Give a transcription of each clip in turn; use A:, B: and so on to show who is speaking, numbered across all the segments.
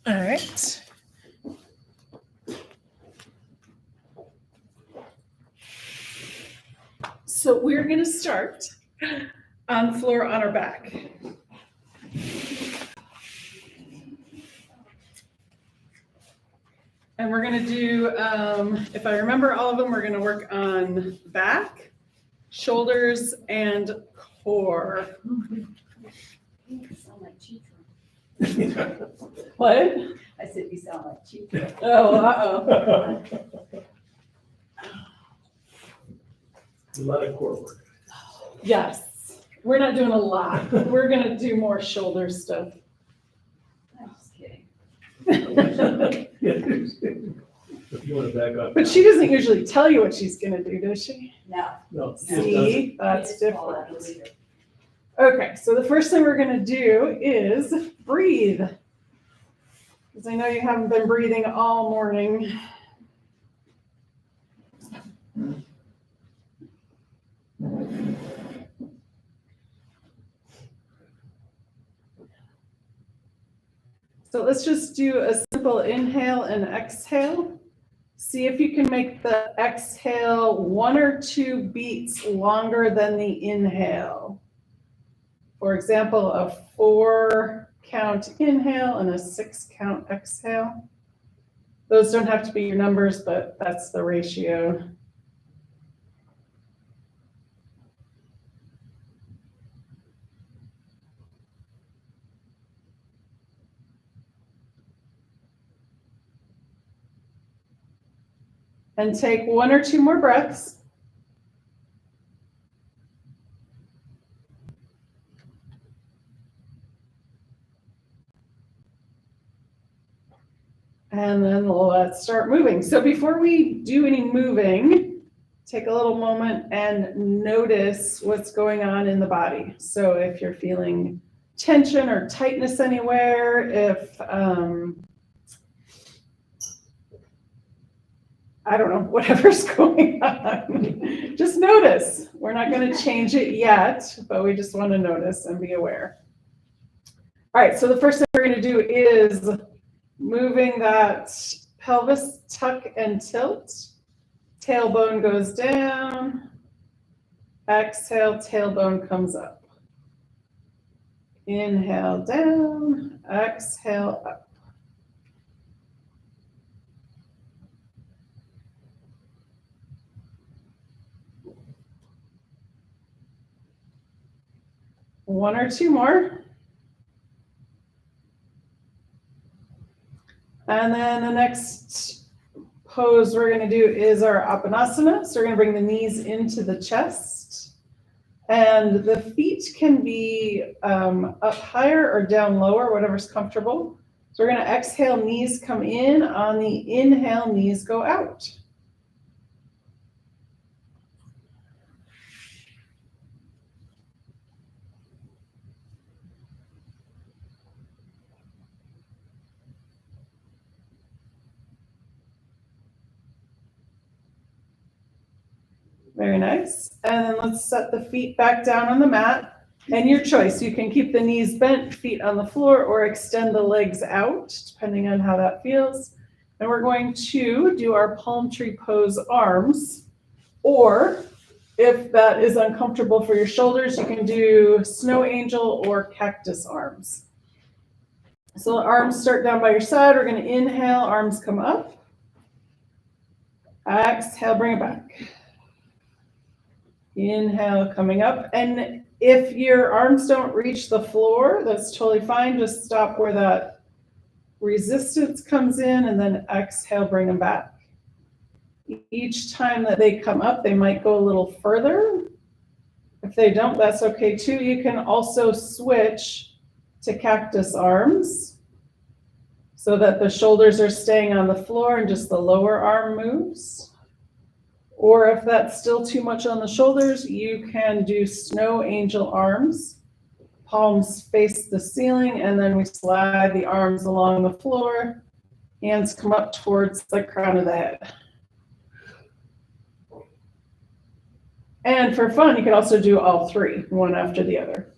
A: All right. So we're going to start on the floor on our back. And we're going to do, if I remember all of them, we're going to work on back, shoulders, and core.
B: You sound like Chitra.
A: What?
B: I said you sound like Chitra.
A: Oh, uh-oh.
C: A lot of core work.
A: Yes. We're not doing a lot. We're going to do more shoulder stuff.
B: I'm just kidding.
C: If you want to back up.
A: But she doesn't usually tell you what she's going to do, does she?
B: No.
C: No, it doesn't.
A: See, that's
B: You just fall out of
A: different.
B: the leader.
A: Okay, so the first thing we're going to do is breathe. Because I know you haven't been breathing all morning. So let's just do a simple inhale and exhale. See if you can make the exhale 1 or 2 beats longer than the inhale. For example, a 4 count inhale and a 6 count exhale. Those don't have to be your numbers, but that's the ratio. And take 1 or 2 more breaths. And then let's start moving. So before we do any moving, take a little moment and notice what's going on in the body. So if you're feeling tension or tightness anywhere, if, I don't know, whatever's going on, just notice. We're not going to change it yet, but we just want to notice and be aware. All right, so the first thing we're going to do is moving that pelvis tuck and tilt. Tailbone goes down. Exhale, tailbone comes up. Inhale down, exhale up. One or 2 more. And then the next pose we're going to do is our Apanasana. So we're going to bring the knees into the chest. And the feet can be up higher or down lower, whatever's comfortable. So we're going to exhale, knees come in. On the inhale, knees go out. Very nice. And then let's set the feet back down on the mat. And your choice, you can keep the knees bent, feet on the floor, or extend the legs out, depending on how that feels. And we're going to do our palm tree pose arms. Or if that is uncomfortable for your shoulders, you can do snow angel or cactus arms. So the arms start down by your side. We're going to inhale, arms come up. Exhale, bring it back. Inhale, coming up. And if your arms don't reach the floor, that's totally fine. Just stop where that resistance comes in and then exhale, bring them back. Each time that they come up, they might go a little further. If they don't, that's okay too. You can also switch to cactus arms so that the shoulders are staying on the floor and just the lower arm moves. Or if that's still too much on the shoulders, you can do snow angel arms. Palms face the ceiling, and then we slide the arms along the floor. Hands come up towards the crown of the head. And for fun, you can also do all 3, one after the other.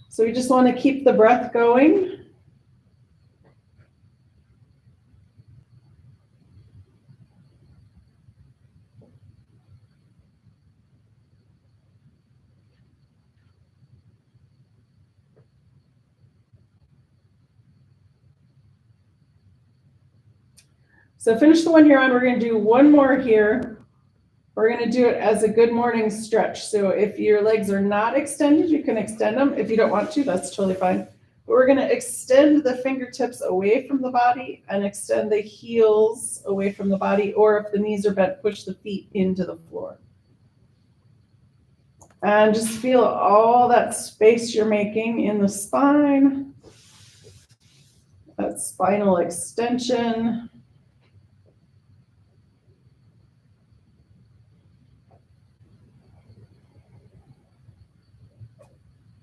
A: So we just want to keep the breath going. So finish the one you're on. We're going to do one more here. We're going to do it as a good morning stretch. So if your legs are not extended, you can extend them. If you don't want to, that's totally fine. But we're going to extend the fingertips away from the body and extend the heels away from the body. Or if the knees are bent, push the feet into the floor. And just feel all that space you're making in the spine. That spinal extension.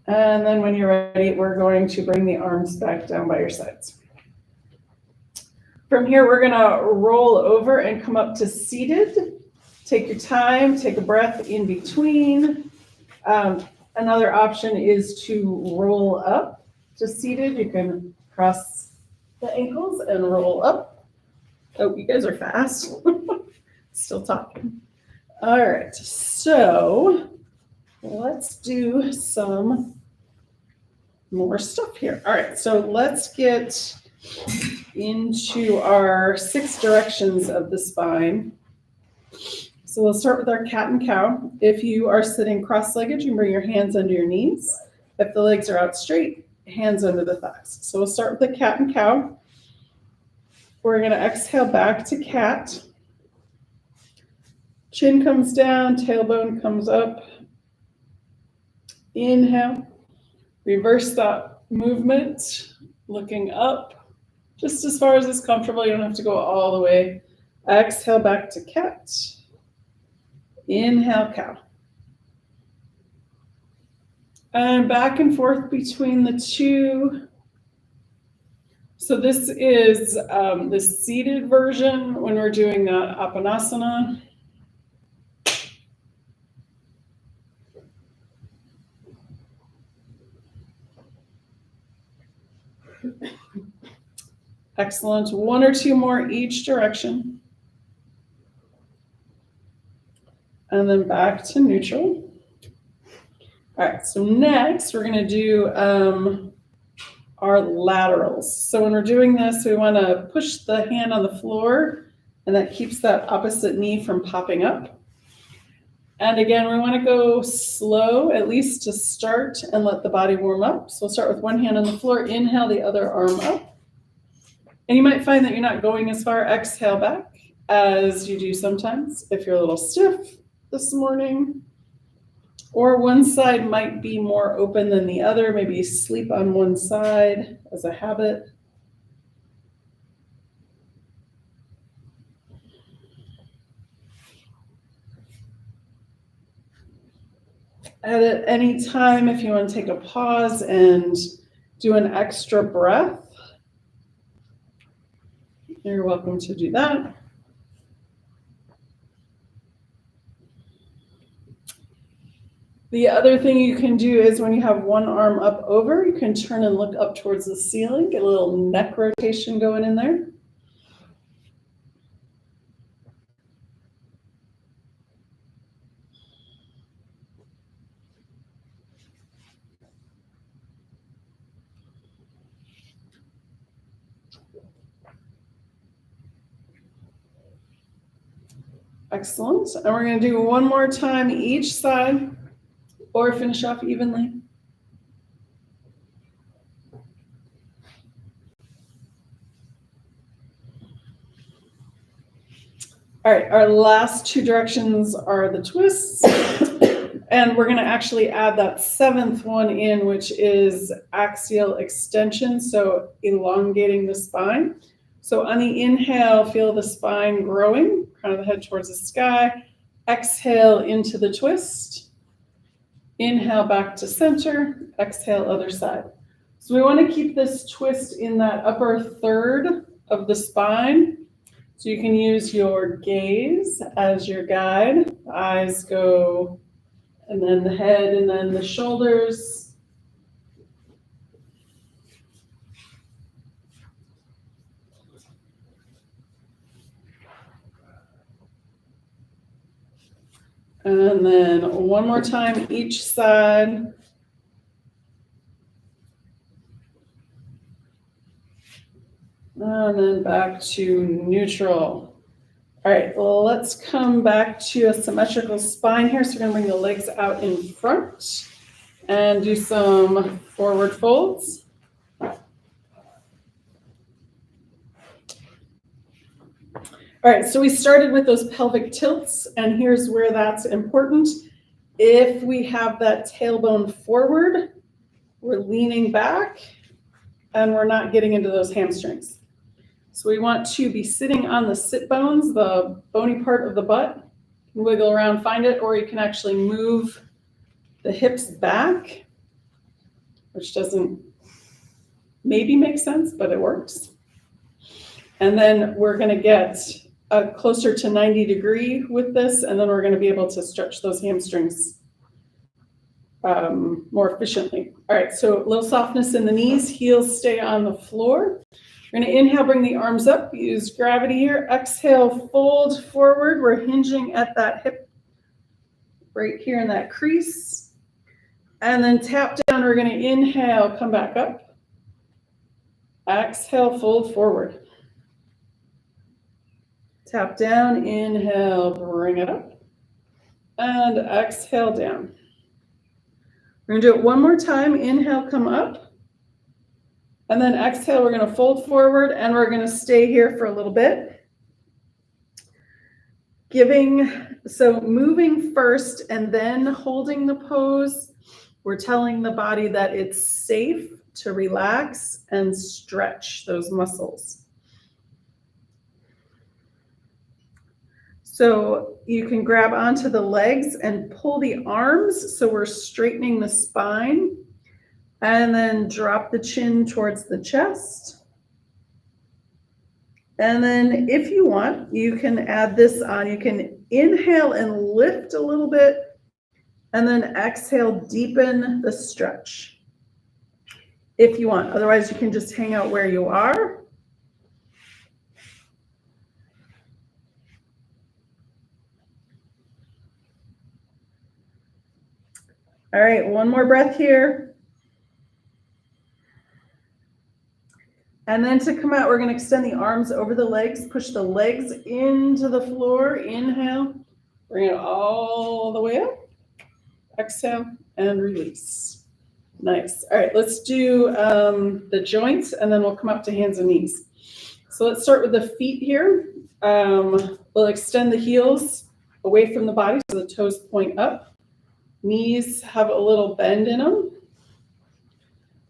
A: And then when you're ready, we're going to bring the arms back down by your sides. From here, we're going to roll over and come up to seated. Take your time, take a breath in between. Another option is to roll up to seated. You can cross the ankles and roll up. Oh, you guys are fast. Still talking. All right, so let's do some more stuff here. All right, so let's get into our 6 directions of the spine. So we'll start with our cat and cow. If you are sitting cross-legged, you can bring your hands under your knees. If the legs are out straight, hands under the thighs. So we'll start with the cat and cow. We're going to exhale back to cat. Chin comes down, tailbone comes up. Inhale. Reverse that movement, looking up, just as far as is comfortable. You don't have to go all the way. Exhale back to cat. Inhale, cow. And back and forth between the two. So this is the seated version when we're doing the Apanasana. Excellent. 1 or 2 more each direction. And then back to neutral. All right, so next we're going to do our laterals. So when we're doing this, we want to push the hand on the floor, and that keeps that opposite knee from popping up. And again, we want to go slow, at least to start, and let the body warm up. So we'll start with one hand on the floor, inhale the other arm up. And you might find that you're not going as far. Exhale back as you do sometimes if you're a little stiff this morning. Or one side might be more open than the other. Maybe you sleep on one side as a habit. And at any time, if you want to take a pause and do an extra breath, you're welcome to do that. The other thing you can do is when you have one arm up over, you can turn and look up towards the ceiling, get a little neck rotation going in there. Excellent. And we're going to do one more time each side, or finish off evenly. All right, our last 2 directions are the twists. And we're going to actually add that 7th one in, which is axial extension, so elongating the spine. So on the inhale, feel the spine growing, crown of the head towards the sky. Exhale into the twist. Inhale back to center. Exhale other side. So we want to keep this twist in that upper third of the spine. So you can use your gaze as your guide. The eyes go, and then the head, and then the shoulders. And then one more time each side. And then back to neutral. All right, well, let's come back to a symmetrical spine here. So we're gonna bring the legs out in front and do some forward folds. All right, so we started with those pelvic tilts, and here's where that's important. If we have that tailbone forward, we're leaning back and we're not getting into those hamstrings. So we want to be sitting on the sit bones, the bony part of the butt. You can wiggle around, find it, or you can actually move the hips back, which doesn't maybe make sense, but it works. And then we're gonna get closer to 90 degree with this, and then we're gonna be able to stretch those hamstrings more efficiently. All right, so a little softness in the knees, heels stay on the floor. We're gonna inhale, bring the arms up, use gravity here. Exhale, fold forward. We're hinging at that hip right here in that crease. And then tap down, we're gonna inhale, come back up. Exhale, fold forward. Tap down, inhale, bring it up. And exhale down. We're gonna do it one more time. Inhale, come up. And then exhale, we're gonna fold forward and we're gonna stay here for a little bit. So moving first and then holding the pose, we're telling the body that it's safe to relax and stretch those muscles. So you can grab onto the legs and pull the arms. So we're straightening the spine, and then drop the chin towards the chest. And then if you want, you can add this on. You can inhale and lift a little bit, and then exhale, deepen the stretch if you want. Otherwise, you can just hang out where you are. All right, one more breath here. And then to come out, we're gonna extend the arms over the legs, push the legs into the floor. Inhale, bring it all the way up. Exhale and release. Nice. All right, let's do the joints and then we'll come up to hands and knees. So let's start with the feet here. We'll extend the heels away from the body so the toes point up. Knees have a little bend in them.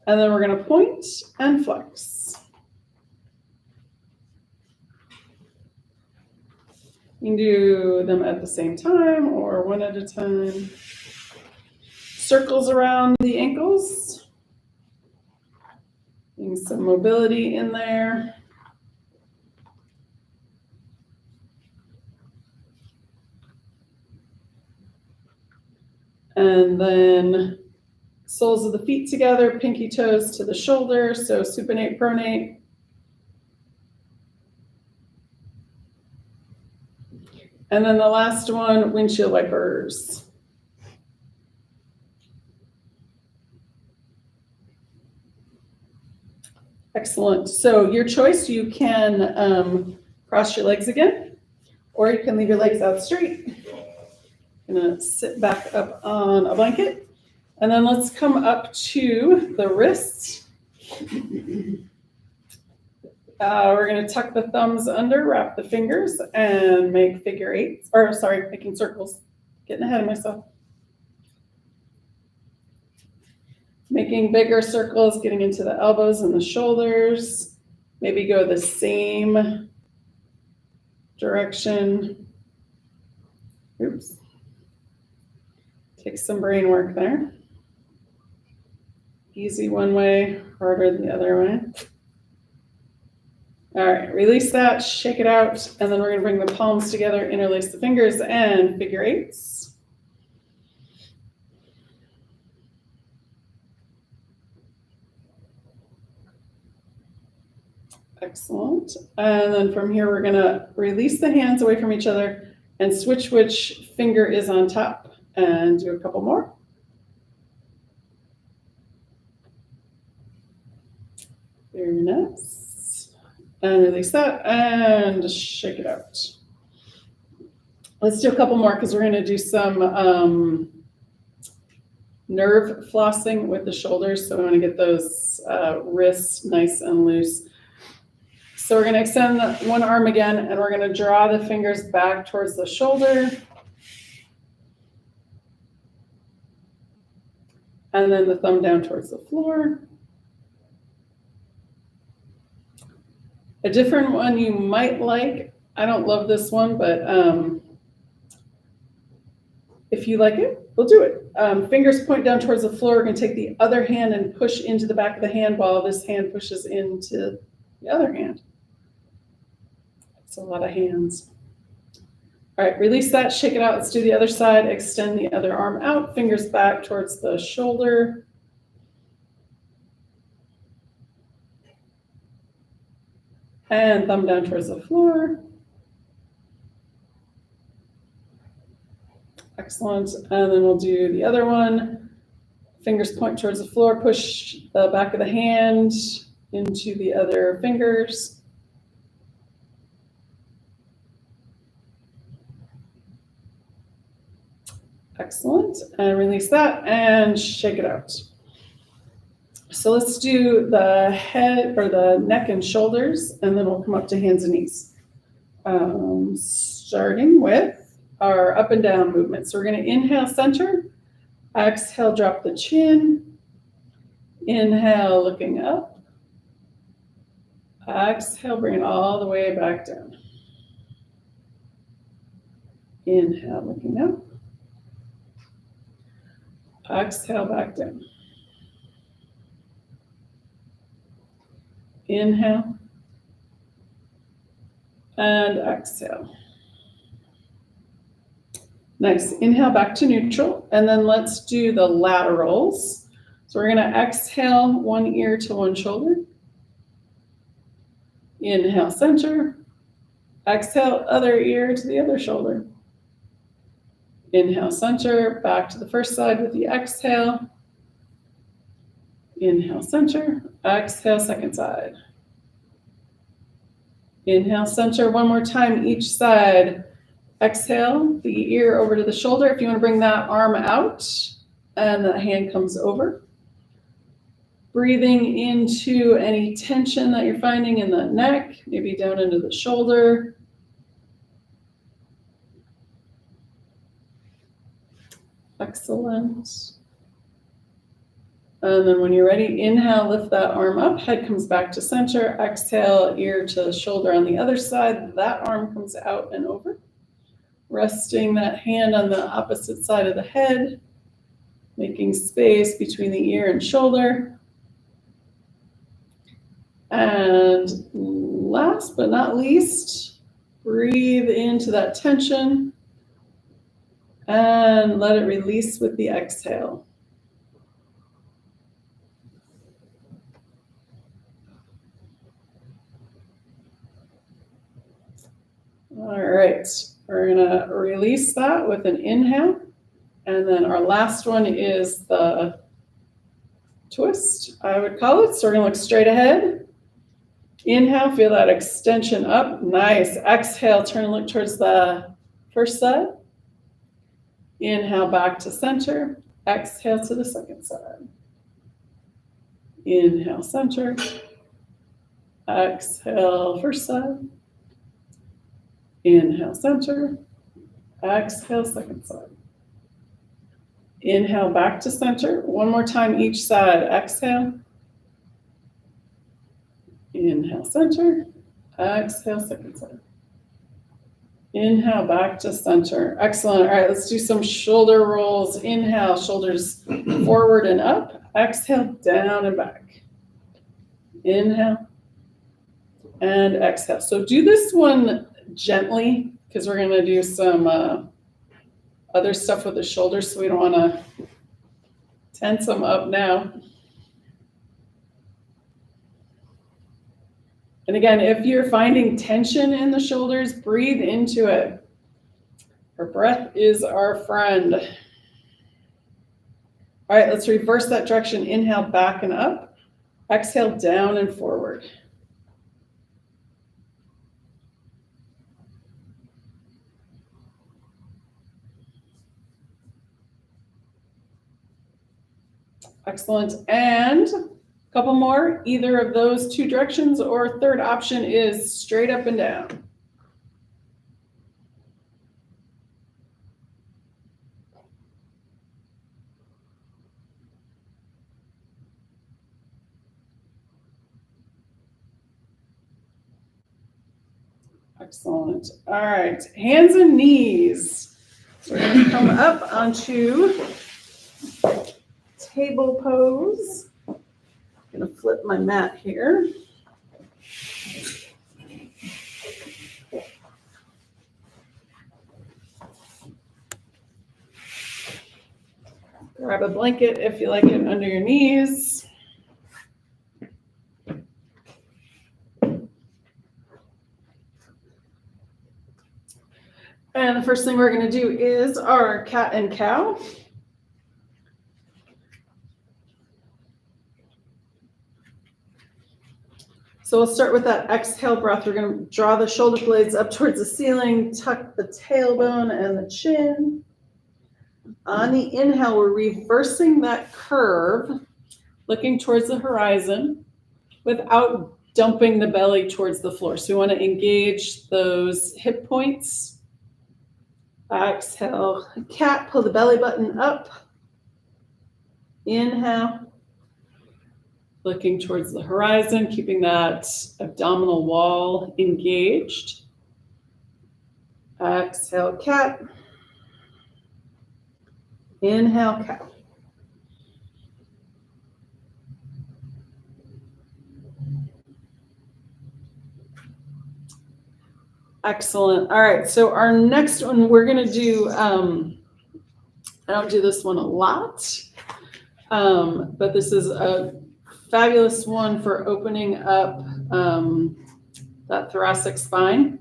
A: And then we're gonna point and flex. You can do them at the same time or one at a time. Circles around the ankles. Getting some mobility in there. And then soles of the feet together, pinky toes to the shoulder, so supinate, pronate. And then the last one, windshield wipers. Excellent. So your choice, you can cross your legs again, or you can leave your legs out straight. Gonna sit back up on a blanket. And then let's come up to the wrists. We're gonna tuck the thumbs under, wrap the fingers, and make figure eights, or sorry, making circles. Getting ahead of myself. Making bigger circles, getting into the elbows and the shoulders. Maybe go the same direction. Oops. Take some brain work there. Easy one way, harder the other way. All right, release that, shake it out, and then we're gonna bring the palms together, interlace the fingers, and figure eights. Excellent. And then from here, we're gonna release the hands away from each other and switch which finger is on top. And do a couple more. Very nice. And release that and shake it out. Let's do a couple more because we're going to do some nerve flossing with the shoulders. So we want to get those wrists nice and loose. So we're going to extend one arm again, and we're going to draw the fingers back towards the shoulder. And then the thumb down towards the floor. A different one you might like, I don't love this one, but if you like it, we'll do it. Fingers point down towards the floor. We're going to take the other hand and push into the back of the hand while this hand pushes into the other hand. It's a lot of hands. All right, release that, shake it out. Let's do the other side. Extend the other arm out, fingers back towards the shoulder. And thumb down towards the floor. Excellent. And then we'll do the other one. Fingers point towards the floor. Push the back of the hand into the other fingers. Excellent. And release that and shake it out. So let's do the head or the neck and shoulders, and then we'll come up to hands and knees. Starting with our up and down movement. So we're going to inhale, center. Exhale, drop the chin. Inhale, looking up. Exhale, bring it all the way back down. Inhale, looking up. Exhale, back down. Inhale. And exhale. Nice. Inhale back to neutral. And then let's do the laterals. So we're going to exhale one ear to one shoulder. Inhale, center. Exhale, other ear to the other shoulder. Inhale, center, back to the first side with the exhale. Inhale, center. Exhale, second side. Inhale, center. One more time, each side. Exhale, the ear over to the shoulder. If you want to bring that arm out, and the hand comes over. Breathing into any tension that you're finding in the neck, maybe down into the shoulder. Excellent. And then when you're ready, inhale, lift that arm up, head comes back to center. Exhale, ear to the shoulder on the other side. That arm comes out and over. Resting that hand on the opposite side of the head, making space between the ear and shoulder. And last but not least, breathe into that tension and let it release with the exhale. All right, we're gonna release that with an inhale. And then our last one is the twist, I would call it. So we're gonna look straight ahead. Inhale, feel that extension up. Nice. Exhale, turn and look towards the first side. Inhale, back to center. Exhale to the second side. Inhale, center. Exhale, first side. Inhale, center. Exhale, second side. Inhale, back to center. One more time each side. Exhale. Inhale, center. Exhale, second side. Inhale, back to center. Excellent. All right, let's do some shoulder rolls. Inhale, shoulders forward and up. Exhale, down and back. Inhale and exhale. So do this one gently because we're going to do some other stuff with the shoulders, so we don't want to tense them up now. And again, if you're finding tension in the shoulders, breathe into it. Our breath is our friend. All right, let's reverse that direction. Inhale, back and up. Exhale, down and forward. Excellent. And a couple more, either of those two directions, or third option is straight up and down. Excellent. All right, hands and knees. We're going to come up onto table pose. I'm going to flip my mat here. Grab a blanket if you like it under your knees. And the first thing we're going to do is our cat and cow. So we'll start with that exhale breath. We're going to draw the shoulder blades up towards the ceiling, tuck the tailbone and the chin. On the inhale, we're reversing that curve, looking towards the horizon without dumping the belly towards the floor. So we want to engage those hip points. Exhale, cat, pull the belly button up. Inhale, looking towards the horizon, keeping that abdominal wall engaged. Exhale, cat. Inhale, cow. Excellent. All right, so our next one, we're going to do, I don't do this one a lot, but this is a fabulous one for opening up that thoracic spine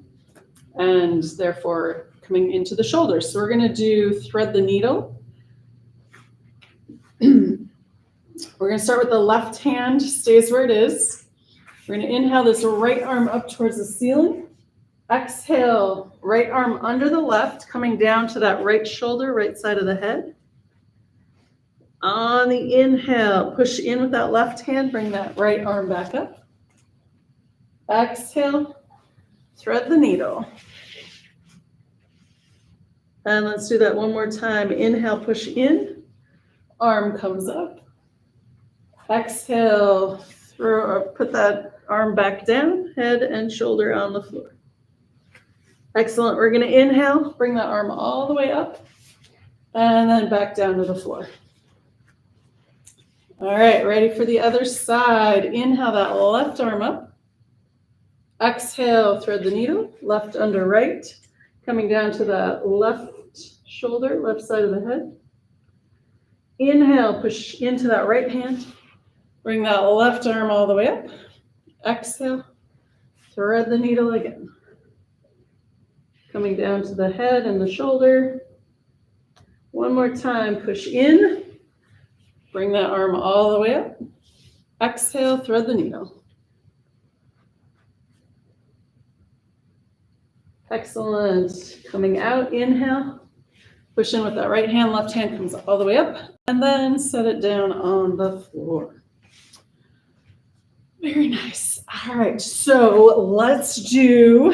A: and therefore coming into the shoulders. So we're going to do thread the needle. We're going to start with the left hand, stays where it is. We're going to inhale this right arm up towards the ceiling. Exhale, right arm under the left, coming down to that right shoulder, right side of the head. On the inhale, push in with that left hand, bring that right arm back up. Exhale, thread the needle. And let's do that one more time. Inhale, push in, arm comes up. Exhale, put that arm back down, head and shoulder on the floor. Excellent. We're going to inhale, bring that arm all the way up, and then back down to the floor. All right, ready for the other side. Inhale that left arm up. Exhale, thread the needle, left under right, coming down to that left shoulder, left side of the head. Inhale, push into that right hand. Bring that left arm all the way up. Exhale, thread the needle again. Coming down to the head and the shoulder. One more time, push in. Bring that arm all the way up. Exhale, thread the needle. Excellent. Coming out, inhale. Push in with that right hand, left hand comes all the way up, and then set it down on the floor. Very nice. All right, so let's do,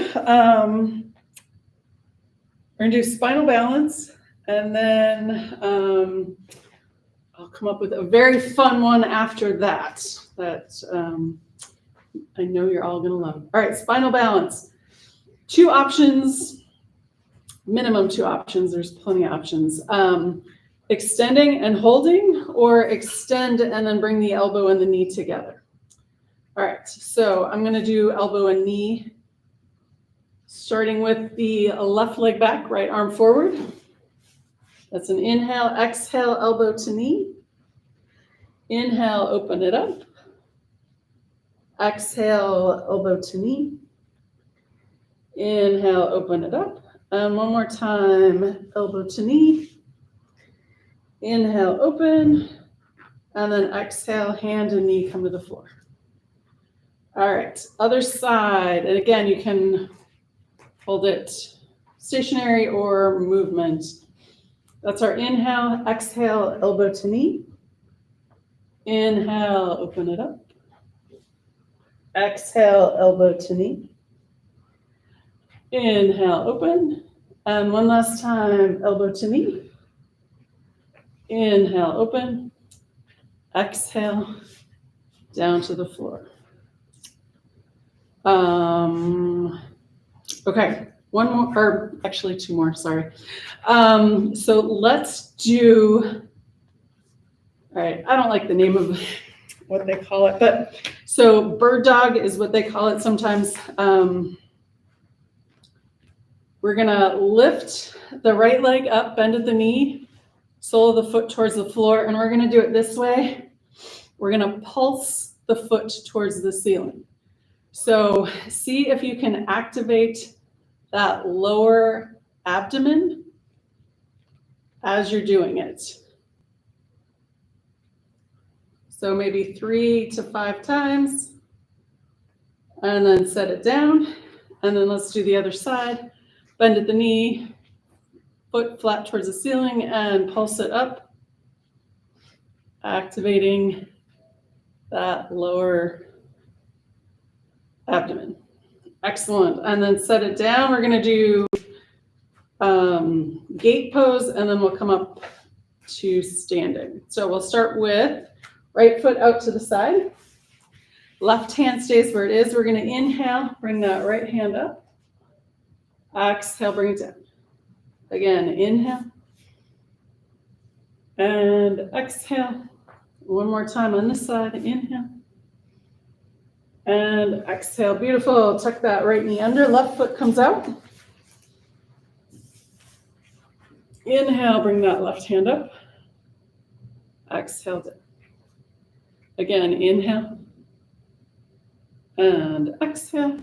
A: we're gonna do spinal balance, and then I'll come up with a very fun one after that I know you're all gonna love. All right, spinal balance. 2 options, minimum 2 options. There's plenty of options. Extending and holding, or extend and then bring the elbow and the knee together. All right, so I'm gonna do elbow and knee, starting with the left leg back, right arm forward. That's an inhale, exhale, elbow to knee. Inhale, open it up. Exhale, elbow to knee. Inhale, open it up. And one more time, elbow to knee. Inhale, open. And then exhale, hand and knee come to the floor. All right, other side. And again, you can hold it stationary or movement. That's our inhale, exhale, elbow to knee. Inhale, open it up. Exhale, elbow to knee. Inhale, open. And one last time, elbow to knee. Inhale, open. Exhale, down to the floor. Okay, one more, or actually two more, sorry. So let's do, all right, I don't like the name of what they call it, but so bird dog is what they call it sometimes. We're gonna lift the right leg up, bend at the knee, sole of the foot towards the floor, and we're gonna do it this way. We're gonna pulse the foot towards the ceiling. So see if you can activate that lower abdomen as you're doing it. So maybe 3 to 5 times, and then set it down. And then let's do the other side. Bend at the knee, foot flat towards the ceiling, and pulse it up, activating that lower abdomen. Excellent. And then set it down. We're going to do gate pose, and then we'll come up to standing. So we'll start with right foot out to the side. Left hand stays where it is. We're going to inhale, bring that right hand up. Exhale, bring it down. Again, inhale. And exhale. One more time on this side. Inhale. And exhale. Beautiful. Tuck that right knee under. Left foot comes out. Inhale, bring that left hand up. Exhale down. Again, inhale. And exhale.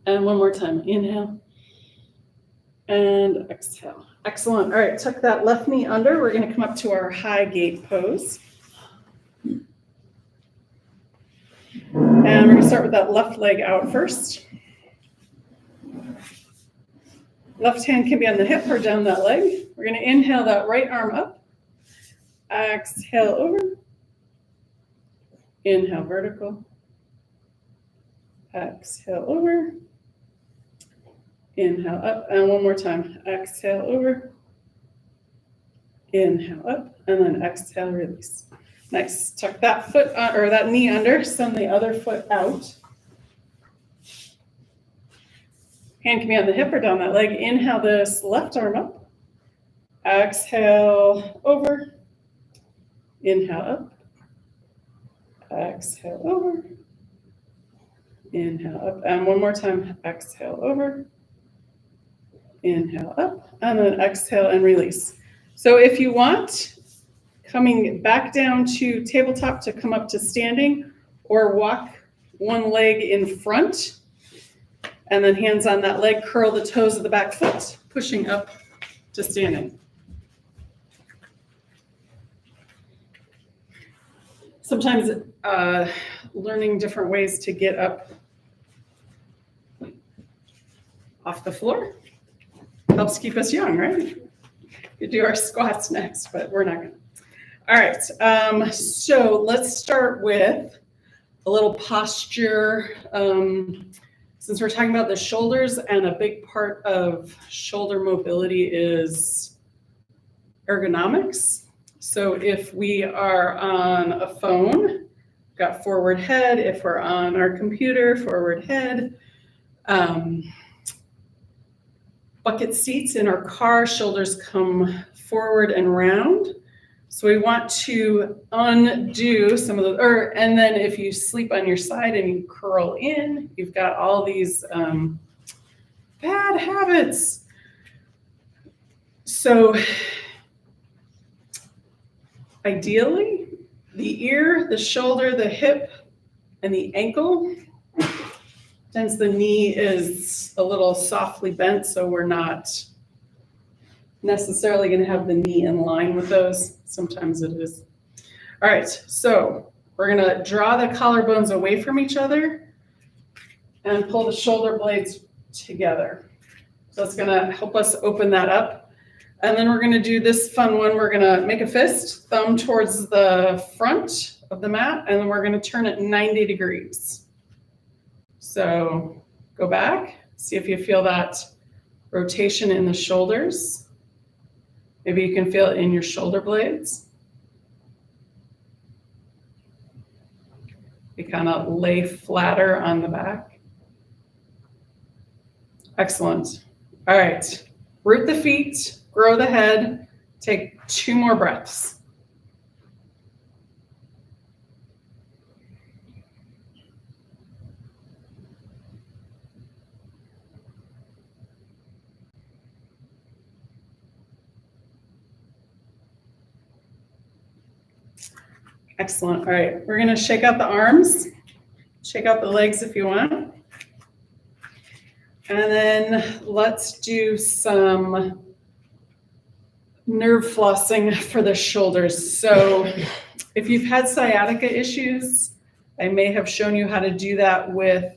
A: And one more time. Inhale. And exhale. Excellent. All right, tuck that left knee under. We're going to come up to our high gate pose. And we're going to start with that left leg out first. Left hand can be on the hip or down that leg. We're going to inhale that right arm up. Exhale over. Inhale vertical. Exhale over. Inhale up, and one more time. Exhale over. Inhale up, and then exhale, release. Nice. Tuck that foot or that knee under. Send the other foot out. Hand can be on the hip or down that leg. Inhale this left arm up. Exhale over. Inhale up. Exhale over. Inhale up, and one more time. Exhale over. Inhale up, and then exhale and release. So if you want, coming back down to tabletop to come up to standing, or walk one leg in front, and then hands on that leg, curl the toes of the back foot, pushing up to standing. Sometimes learning different ways to get up off the floor helps keep us young, right? We do our squats next, but we're not gonna. All right, so let's start with a little posture. Since we're talking about the shoulders, and a big part of shoulder mobility is ergonomics. So if we are on a phone, got forward head. If we're on our computer, forward head. Bucket seats in our car, shoulders come forward and round. So we want to undo some of the, and then if you sleep on your side and you curl in, you've got all these bad habits. So ideally, the ear, the shoulder, the hip, and the ankle. Since the knee is a little softly bent, so we're not necessarily going to have the knee in line with those. Sometimes it is. All right, so we're going to draw the collarbones away from each other and pull the shoulder blades together. So it's going to help us open that up. And then we're going to do this fun one. We're going to make a fist, thumb towards the front of the mat, and then we're going to turn it 90 degrees. So go back, see if you feel that rotation in the shoulders. Maybe you can feel it in your shoulder blades. You kind of lay flatter on the back. Excellent. All right, root the feet, grow the head, take 2 more breaths. Excellent. All right, we're going to shake out the arms, shake out the legs if you want. And then let's do some nerve flossing for the shoulders. So if you've had sciatica issues, I may have shown you how to do that with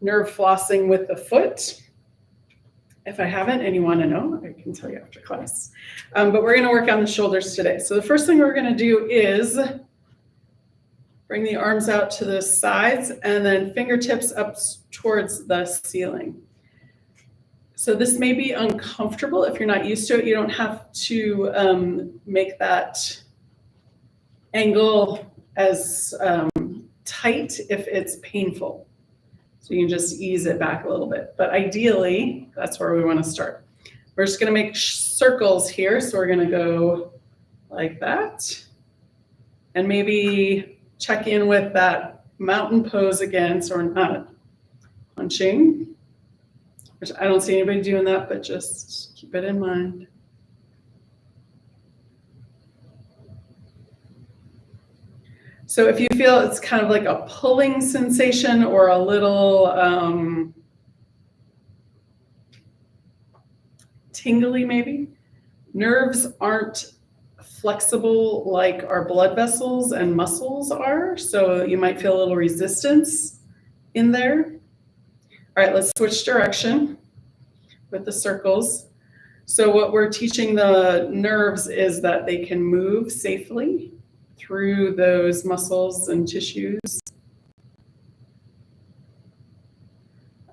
A: nerve flossing with the foot. If I haven't and you want to know, I can tell you after class. But we're going to work on the shoulders today. So the first thing we're going to do is bring the arms out to the sides and then fingertips up towards the ceiling. So this may be uncomfortable if you're not used to it. You don't have to make that angle as tight if it's painful. So you can just ease it back a little bit. But ideally, that's where we want to start. We're just going to make circles here. So we're going to go like that. And maybe check in with that mountain pose again, so we're not punching, which I don't see anybody doing that, but just keep it in mind. So if you feel it's kind of like a pulling sensation or a little tingly maybe, nerves aren't flexible like our blood vessels and muscles are, so you might feel a little resistance in there. All right, let's switch direction with the circles. So what we're teaching the nerves is that they can move safely through those muscles and tissues.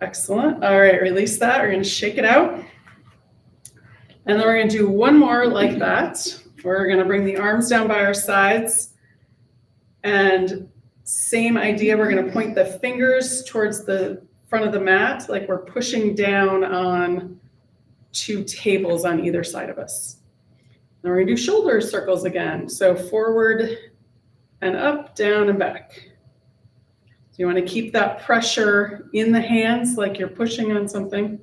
A: Excellent. All right, release that. We're going to shake it out. And then we're going to do one more like that. We're going to bring the arms down by our sides. And same idea, we're going to point the fingers towards the front of the mat, like we're pushing down on 2 tables on either side of us. Then we're going to do shoulder circles again. So forward and up, down and back. So you want to keep that pressure in the hands like you're pushing on something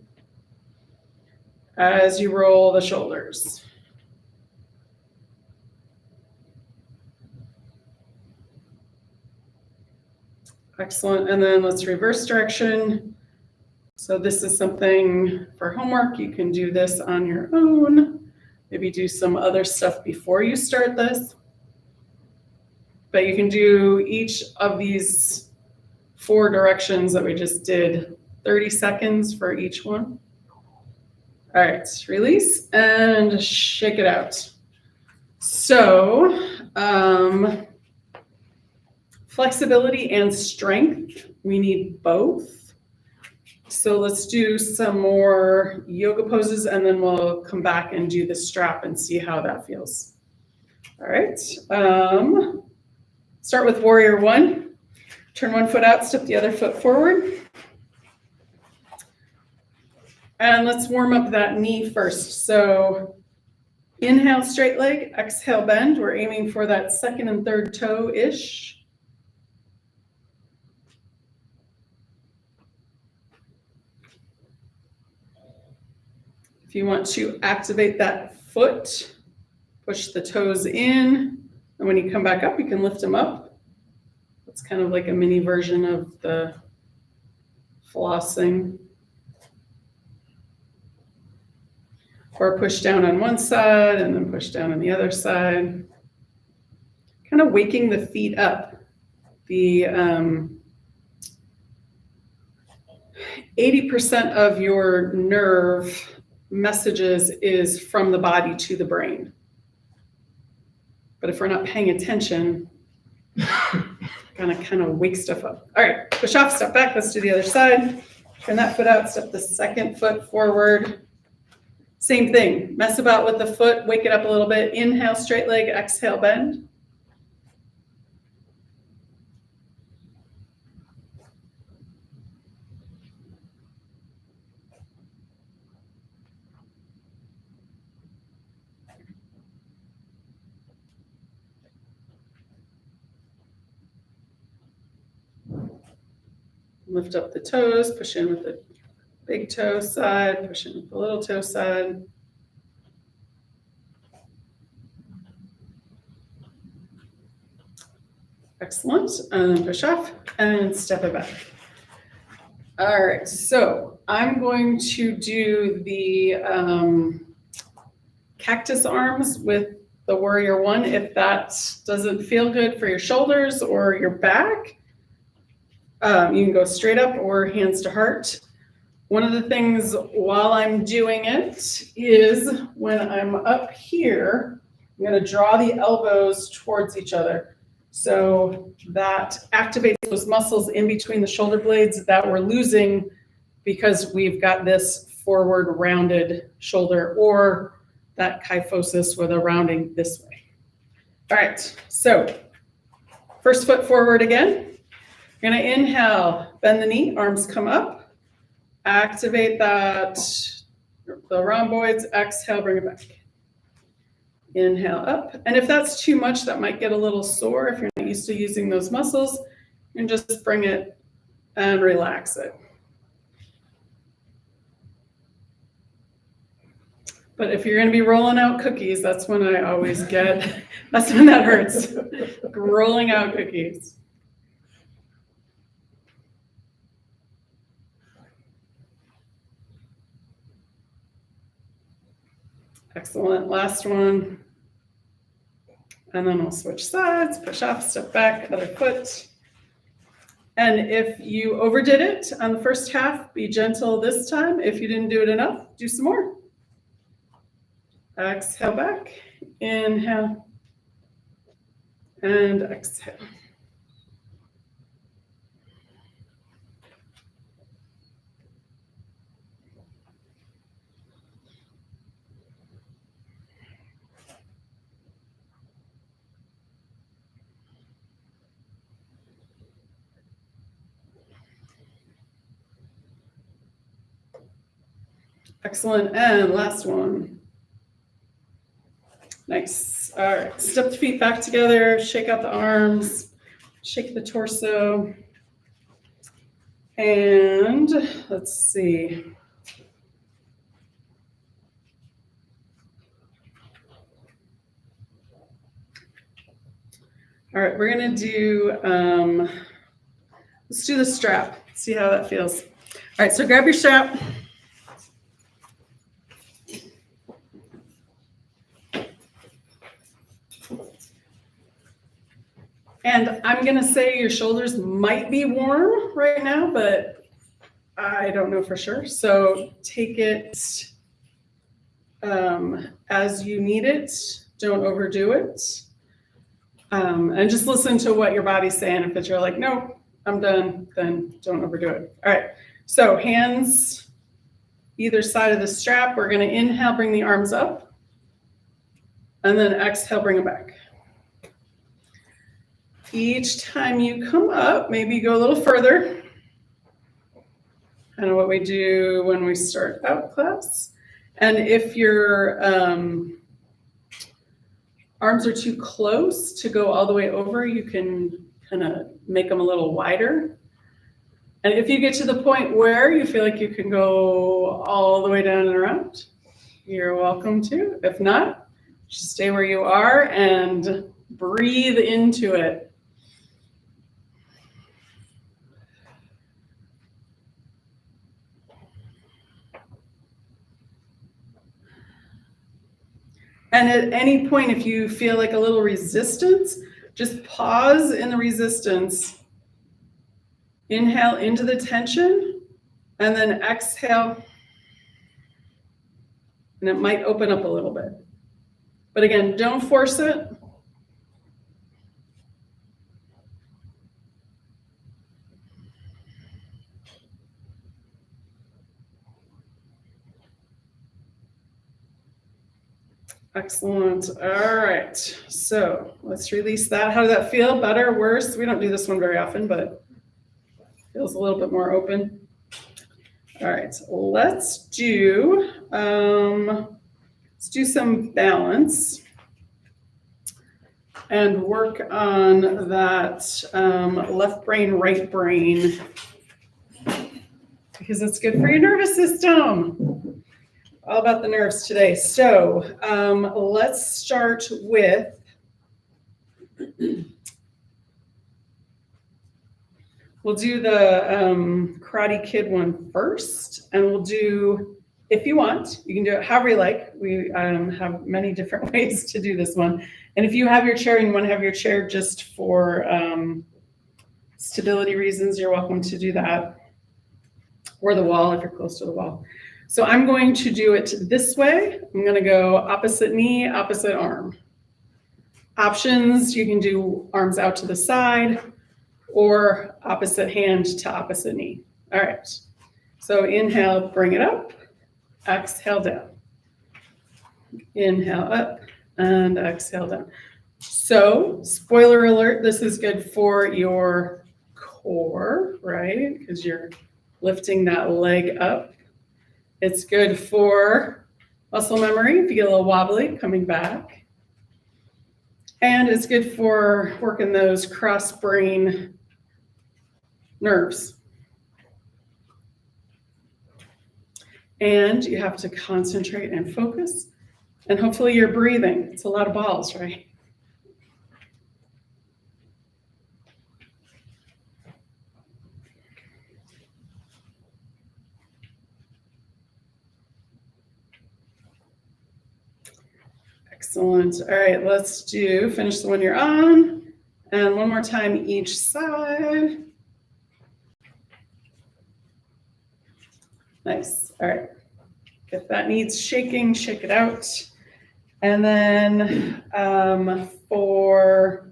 A: as you roll the shoulders. Excellent. And then let's reverse direction. So this is something for homework. You can do this on your own. Maybe do some other stuff before you start this. But you can do each of these 4 directions that we just did, 30 seconds for each one. All right, release and shake it out. So, flexibility and strength, we need both. So let's do some more yoga poses and then we'll come back and do the strap and see how that feels. All right, start with warrior 1. Turn one foot out, step the other foot forward. And let's warm up that knee first. So inhale, straight leg, exhale, bend. We're aiming for that second and third toe-ish. If you want to activate that foot, push the toes in. And when you come back up, you can lift them up. It's kind of like a mini version of the flossing. Or push down on one side and then push down on the other side. Kind of waking the feet up. The 80% of your nerve messages is from the body to the brain. But if we're not paying attention, gonna kind of wake stuff up. All right, push off, step back. Let's do the other side. Turn that foot out, step the second foot forward. Same thing, mess about with the foot, wake it up a little bit. Inhale, straight leg, exhale, bend. Lift up the toes, push in with the big toe side, push in with the little toe side. Excellent, and then push off and step it back. All right, so I'm going to do the cactus arms with the Warrior One. If that doesn't feel good for your shoulders or your back, you can go straight up or hands to heart. One of the things while I'm doing it is when I'm up here, I'm going to draw the elbows towards each other. So that activates those muscles in between the shoulder blades that we're losing because we've got this forward rounded shoulder, or that kyphosis where they're rounding this way. All right, so first foot forward again. You're gonna inhale, bend the knee, arms come up. Activate that, the rhomboids, exhale, bring it back. Inhale up, and if that's too much, that might get a little sore if you're not used to using those muscles, and just bring it and relax it. But if you're gonna be rolling out cookies, that's when I always get, that's when that hurts, rolling out cookies. Excellent, last one. And then we'll switch sides, push off, step back, other foot. And if you overdid it on the first half, be gentle this time. If you didn't do it enough, do some more. Exhale back, inhale, and exhale. Excellent, and last one. Nice, all right, step the feet back together, shake out the arms, shake the torso. And let's see. All right, we're gonna do, let's do the strap, see how that feels. All right, so grab your strap. And I'm gonna say your shoulders might be warm right now, but I don't know for sure. So take it as you need it. Don't overdo it. And just listen to what your body's saying. If you're like, nope, I'm done, then don't overdo it. All right, so hands either side of the strap. We're gonna inhale, bring the arms up. And then exhale, bring them back. Each time you come up, maybe go a little further. Kind of what we do when we start out class. And if your arms are too close to go all the way over, you can kind of make them a little wider. And if you get to the point where you feel like you can go all the way down and around, you're welcome to. If not, just stay where you are and breathe into it. And at any point, if you feel like a little resistance, just pause in the resistance. Inhale into the tension, and then exhale. And it might open up a little bit. But again, don't force it. Excellent. All right. So let's release that. How did that feel? Better, worse? We don't do this one very often, but feels a little bit more open. All right. Let's do some balance and work on that left brain, right brain, because it's good for your nervous system. All about the nerves today. So let's start with we'll do the Karate Kid one first, and we'll do, if you want, you can do it however you like. We have many different ways to do this one. And if you have your chair and you want to have your chair just for stability reasons, you're welcome to do that. Or the wall if you're close to the wall. So I'm going to do it this way. I'm going to go opposite knee, opposite arm. Options, you can do arms out to the side or opposite hand to opposite knee. All right. So inhale, bring it up. Exhale down. Inhale up and exhale down. So spoiler alert, this is good for your core, right? Because you're lifting that leg up. It's good for muscle memory if you get a little wobbly coming back. And it's good for working those cross brain nerves. And you have to concentrate and focus. And hopefully you're breathing. It's a lot of balls, right? Excellent. All right, let's finish the one you're on. And one more time each side. Nice. All right. If that needs shaking, shake it out. And then for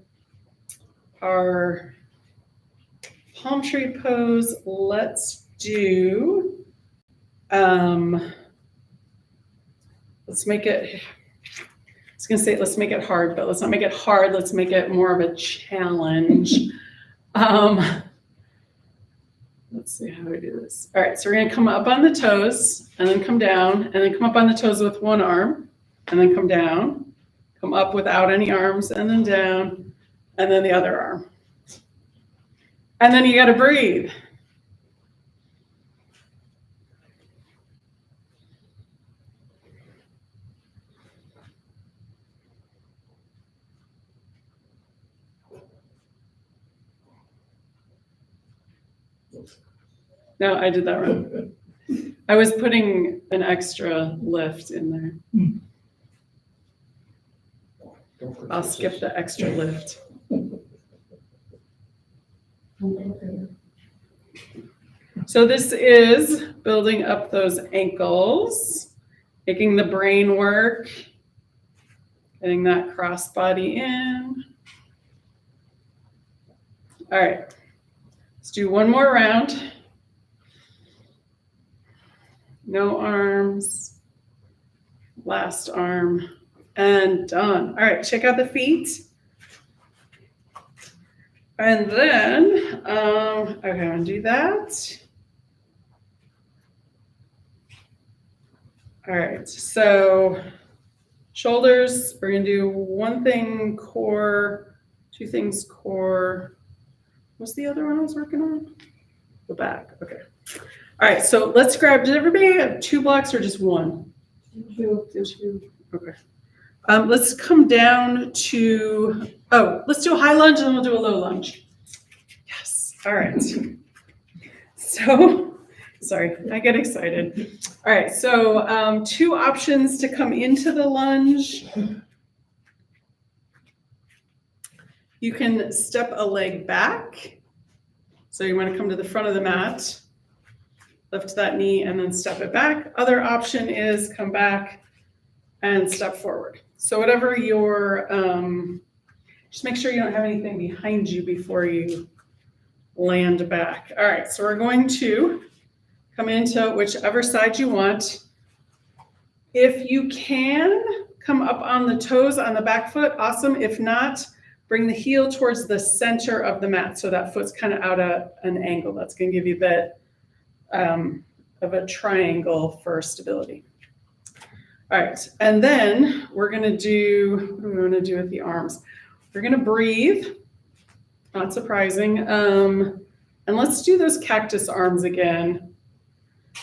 A: our palm tree pose, let's do, let's make it, I was going to say, let's make it hard, but let's not make it hard. Let's make it more of a challenge. Let's see how we do this. All right, so we're going to come up on the toes and then come down and then come up on the toes with one arm and then come down, come up without any arms and then down and then the other arm. And then you got to breathe. No, I did that wrong. I was putting an extra lift in there. I'll skip the extra lift. So this is building up those ankles, making the brain work, getting that cross body in. All right, let's do one more round. No arms, last arm, and done. All right, check out the feet. And then, okay, I'm gonna do that. All right, so shoulders, we're gonna do one thing core, two things core. What's the other one I was working on? The back, okay. All right, so let's grab, did everybody have 2 blocks or just one? Two. Okay. Let's come down to, let's do a high lunge and then we'll do a low lunge. Yes, all right. So, sorry, I get excited. All right, so 2 options to come into the lunge. You can step a leg back. So you want to come to the front of the mat. Lift that knee and then step it back. Other option is come back and step forward. So whatever your, just make sure you don't have anything behind you before you land back. All right, so we're going to come into whichever side you want. If you can, come up on the toes on the back foot, awesome. If not, bring the heel towards the center of the mat so that foot's kind of out at an angle. That's going to give you a bit of a triangle for stability. All right, and then we're going to do, what do we want to do with the arms? We're going to breathe, not surprising. And let's do those cactus arms again.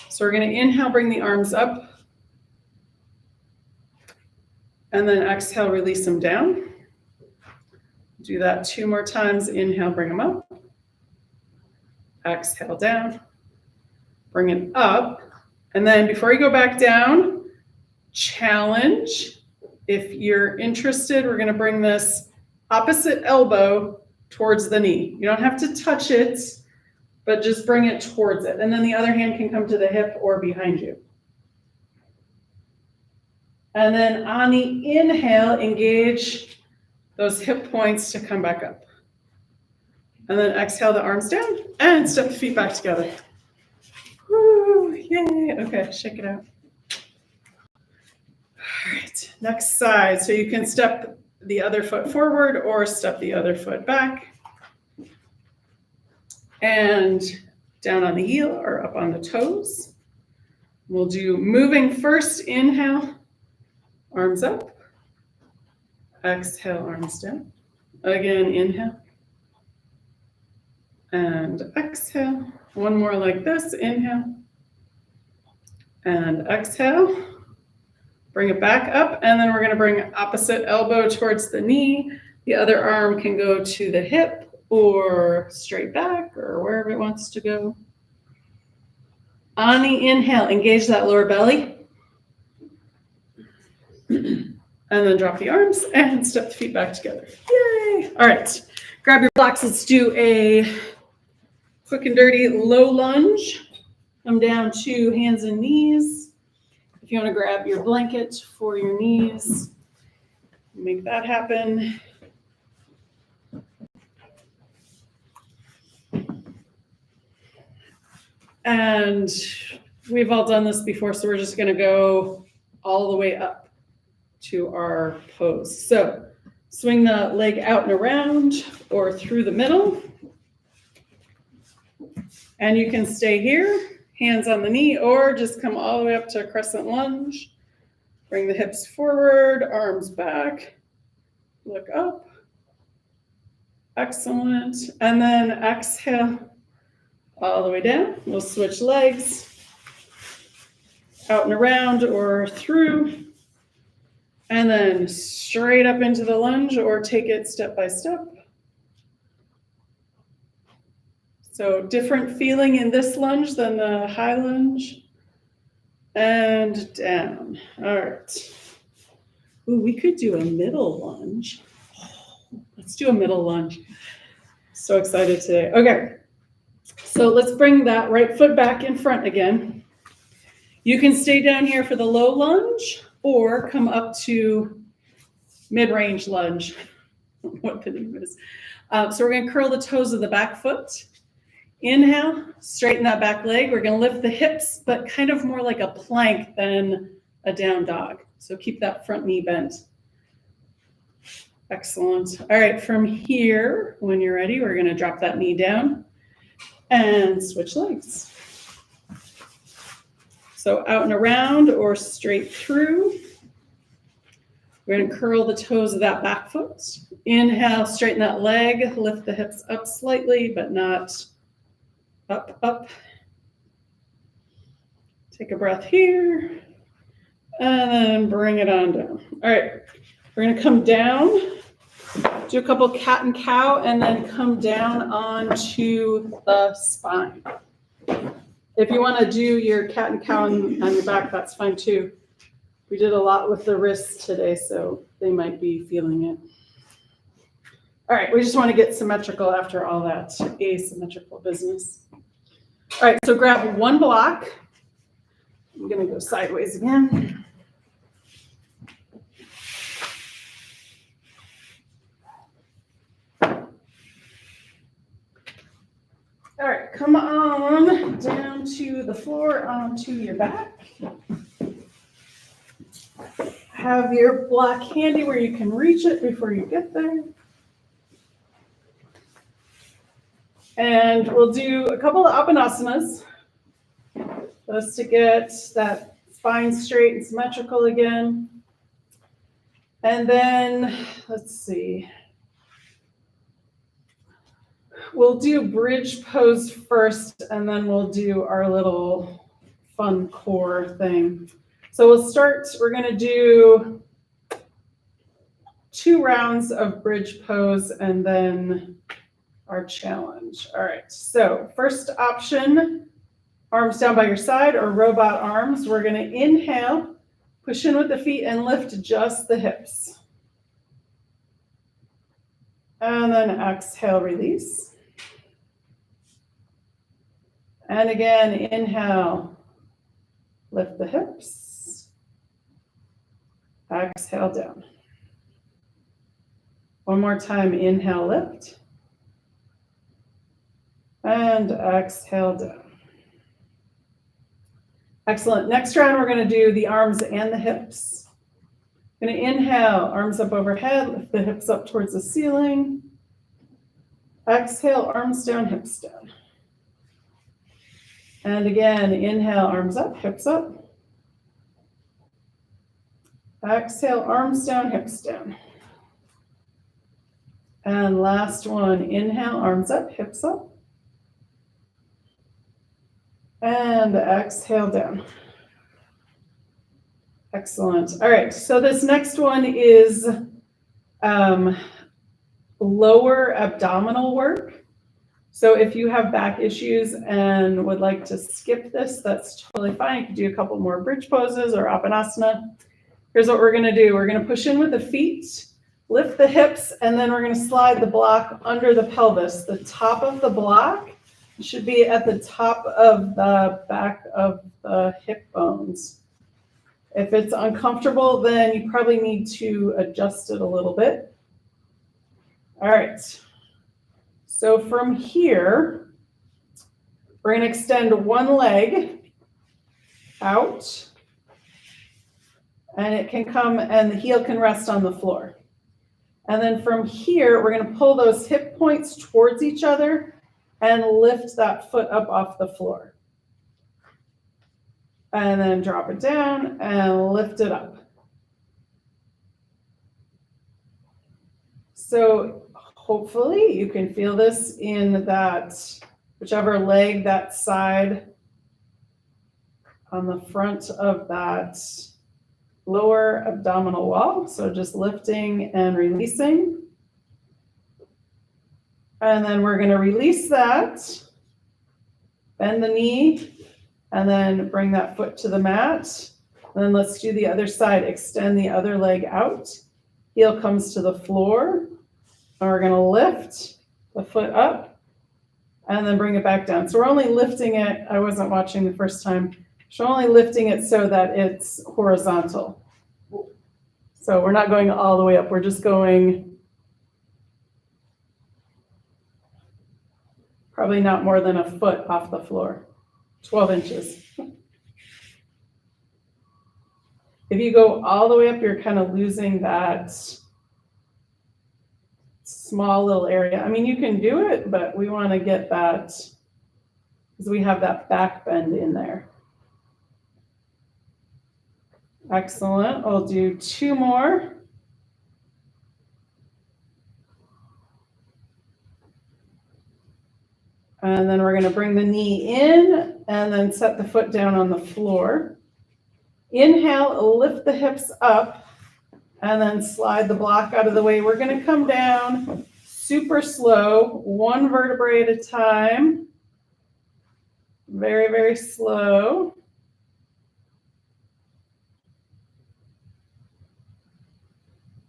A: So we're going to inhale, bring the arms up. And then exhale, release them down. Do that 2 more times. Inhale, bring them up. Exhale, down. Bring it up. And then before you go back down, challenge. If you're interested, we're going to bring this opposite elbow towards the knee. You don't have to touch it, but just bring it towards it. And then the other hand can come to the hip or behind you. And then on the inhale, engage those hip points to come back up. And then exhale the arms down and step the feet back together. Woo, yay. Okay, shake it out. All right, next side. So you can step the other foot forward or step the other foot back. And down on the heel or up on the toes. We'll do moving first, inhale, arms up. Exhale, arms down. Again, inhale. And exhale. One more like this, inhale. And exhale. Bring it back up, and then we're going to bring opposite elbow towards the knee. The other arm can go to the hip or straight back or wherever it wants to go. On the inhale, engage that lower belly. And then drop the arms and step the feet back together. Yay! All right, grab your blocks. Let's do a quick and dirty low lunge. Come down to hands and knees. If you want to grab your blanket for your knees, make that happen. And we've all done this before, so we're just going to go all the way up to our pose. So swing the leg out and around or through the middle. And you can stay here. Hands on the knee, or just come all the way up to a crescent lunge. Bring the hips forward, arms back, look up. Excellent. And then exhale all the way down. We'll switch legs, out and around or through. And then straight up into the lunge or take it step by step. So different feeling in this lunge than the high lunge. And down. All right. Ooh, we could do a middle lunge. Let's do a middle lunge. So excited today. Okay. So let's bring that right foot back in front again. You can stay down here for the low lunge or come up to mid-range lunge. What the name is. So we're going to curl the toes of the back foot. Inhale, straighten that back leg. We're going to lift the hips, but kind of more like a plank than a down dog. So keep that front knee bent. Excellent. All right, from here, when you're ready, we're going to drop that knee down and switch legs. So out and around or straight through. We're going to curl the toes of that back foot. Inhale, straighten that leg, lift the hips up slightly, but not up, up. Take a breath here, and then bring it on down. All right, we're gonna come down, do a couple cat and cow, and then come down onto the spine. If you wanna do your cat and cow on your back, that's fine too. We did a lot with the wrists today, so they might be feeling it. All right, we just wanna get symmetrical after all that asymmetrical business. All right, so grab one block. I'm going to go sideways again. All right, come on down to the floor, onto your back. have your block handy where you can reach it before you get there. And we'll do a couple of apanasanas just to get that spine straight and symmetrical again. And then, let's see. We'll do bridge pose first, and then we'll do our little fun core thing. So we'll start, we're gonna do 2 rounds of bridge pose and then our challenge. All right, so first option, arms down by your side or robot arms. We're gonna inhale, push in with the feet and lift just the hips. And then exhale, release. And again, inhale, lift the hips. Exhale down. One more time, inhale, lift. And exhale down. Excellent. Next round, we're going to do the arms and the hips. Going to inhale, arms up overhead, lift the hips up towards the ceiling. Exhale, arms down, hips down. And again, inhale, arms up, hips up. Exhale, arms down, hips down. And last one, inhale, arms up, hips up. And exhale down. Excellent. All right, so this next one is lower abdominal work. So if you have back issues and would like to skip this, that's totally fine. You can do a couple more bridge poses or apanasana. Here's what we're gonna do. We're gonna push in with the feet, lift the hips, and then we're gonna slide the block under the pelvis. The top of the block should be at the top of the back of the hip bones. If it's uncomfortable, then you probably need to adjust it a little bit. All right. So from here, we're going to extend one leg out, and it can come, and the heel can rest on the floor. And then from here, we're going to pull those hip points towards each other and lift that foot up off the floor. And then drop it down and lift it up. So hopefully you can feel this in that, whichever leg, that side on the front of that lower abdominal wall. So just lifting and releasing. And then we're going to release that, bend the knee, and then bring that foot to the mat. And then let's do the other side. Extend the other leg out. Heel comes to the floor. And we're going to lift the foot up and then bring it back down. So we're only lifting it. I wasn't watching the first time. So we're only lifting it so that it's horizontal. So we're not going all the way up. We're just going probably not more than a foot off the floor, 12 inches. If you go all the way up, you're kind of losing that small little area. I mean, you can do it, but we want to get that because we have that back bend in there. Excellent. I'll do 2 more. And then we're going to bring the knee in and then set the foot down on the floor. Inhale, lift the hips up, and then slide the block out of the way. We're going to come down super slow, 1 vertebrae at a time. Very, very slow.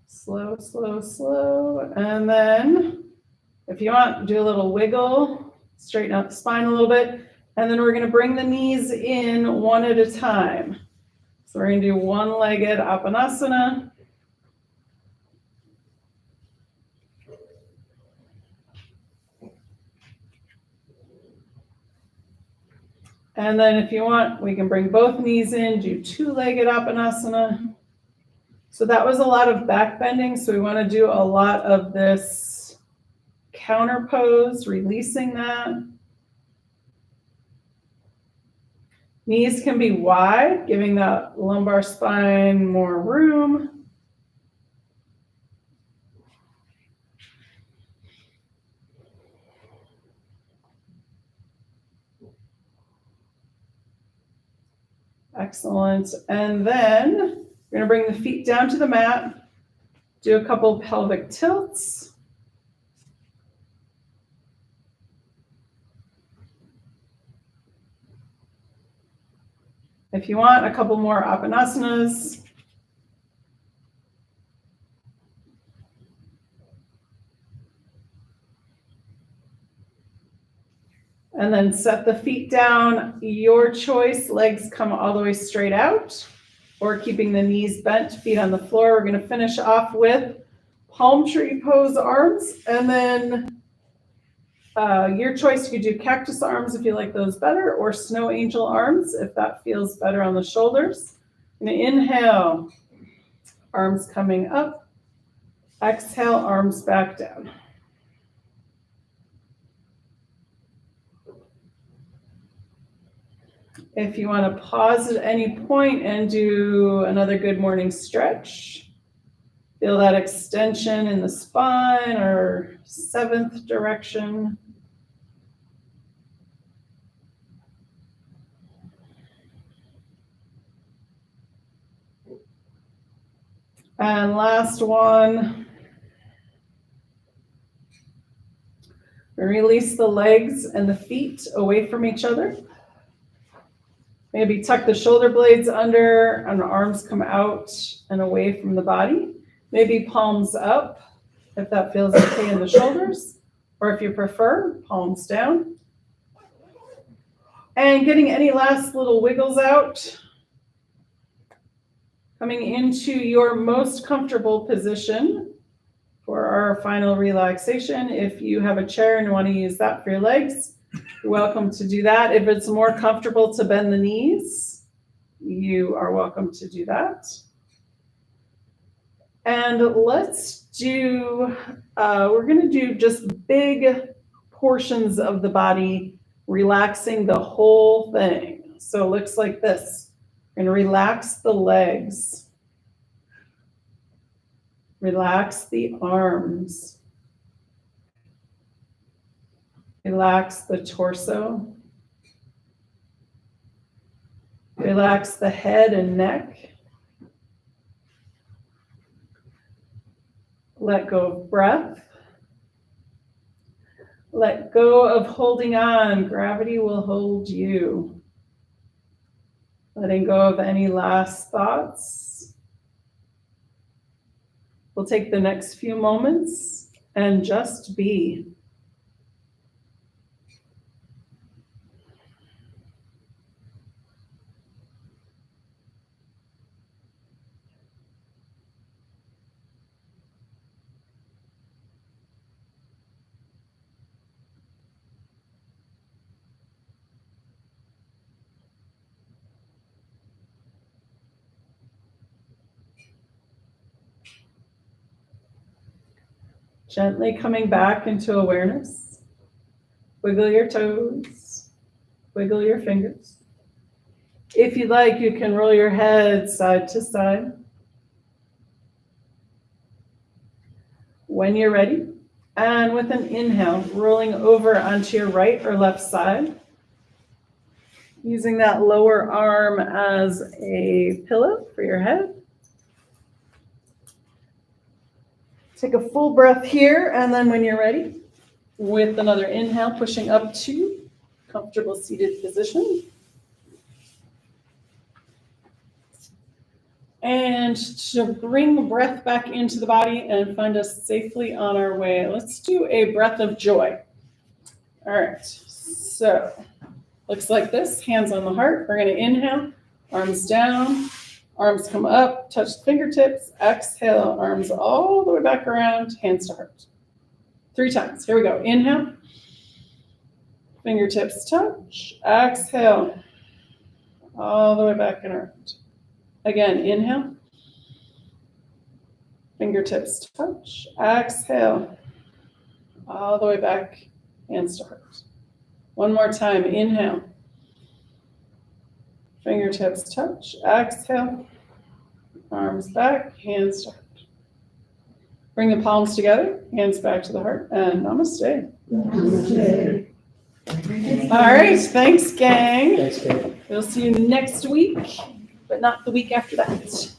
A: Slow, slow, slow. And then if you want, do a little wiggle. Straighten out the spine a little bit. And then we're going to bring the knees in 1 at a time. So we're going to do 1-legged apanasana. And then if you want, we can bring both knees in, do 2-legged apanasana. So that was a lot of back bending. So we want to do a lot of this counter pose, releasing that. Knees can be wide, giving that lumbar spine more room. Excellent. And then we're going to bring the feet down to the mat, do a couple pelvic tilts. If you want, a couple more Apanasanas. And then set the feet down, your choice. Legs come all the way straight out, or keeping the knees bent, feet on the floor. We're gonna finish off with palm tree pose arms, and then your choice. You could do cactus arms if you like those better, or snow angel arms if that feels better on the shoulders. I'm gonna inhale, arms coming up. Exhale, arms back down. If you want to pause at any point and do another good morning stretch, feel that extension in the spine or seventh direction. And last one. Release the legs and the feet away from each other. Maybe tuck the shoulder blades under and the arms come out and away from the body. Maybe palms up if that feels okay in the shoulders, or if you prefer, palms down. And getting any last little wiggles out. Coming into your most comfortable position for our final relaxation. If you have a chair and want to use that for your legs, you're welcome to do that. If it's more comfortable to bend the knees, you are welcome to do that. And let's do, we're going to do just big portions of the body, relaxing the whole thing. So it looks like this. We're going to relax the legs. Relax the arms. Relax the torso. Relax the head and neck. Let go of breath. Let go of holding on. Gravity will hold you. Letting go of any last thoughts. We'll take the next few moments and just be. Gently coming back into awareness. Wiggle your toes. Wiggle your fingers. If you'd like, you can roll your head side to side. When you're ready, and with an inhale, rolling over onto your right or left side. Using that lower arm as a pillow for your head. Take a full breath here, and then when you're ready, with another inhale, pushing up to comfortable seated position. And to bring the breath back into the body and find us safely on our way, let's do a breath of joy. All right, so looks like this, hands on the heart. We're gonna inhale, arms down. Arms come up, touch the fingertips, exhale, arms all the way back around, hands to heart. 3 times, here we go. Inhale, fingertips touch, exhale, all the way back and around. Again, inhale, Fingertips touch. Exhale. All the way back, hands to heart. One more time, inhale. Fingertips touch. Exhale. Arms back, hands to heart. Bring the palms together, hands back to the heart, and namaste. All right, thanks, gang.
D: Thanks, Kate.
A: We'll see you next week, but not the week after that.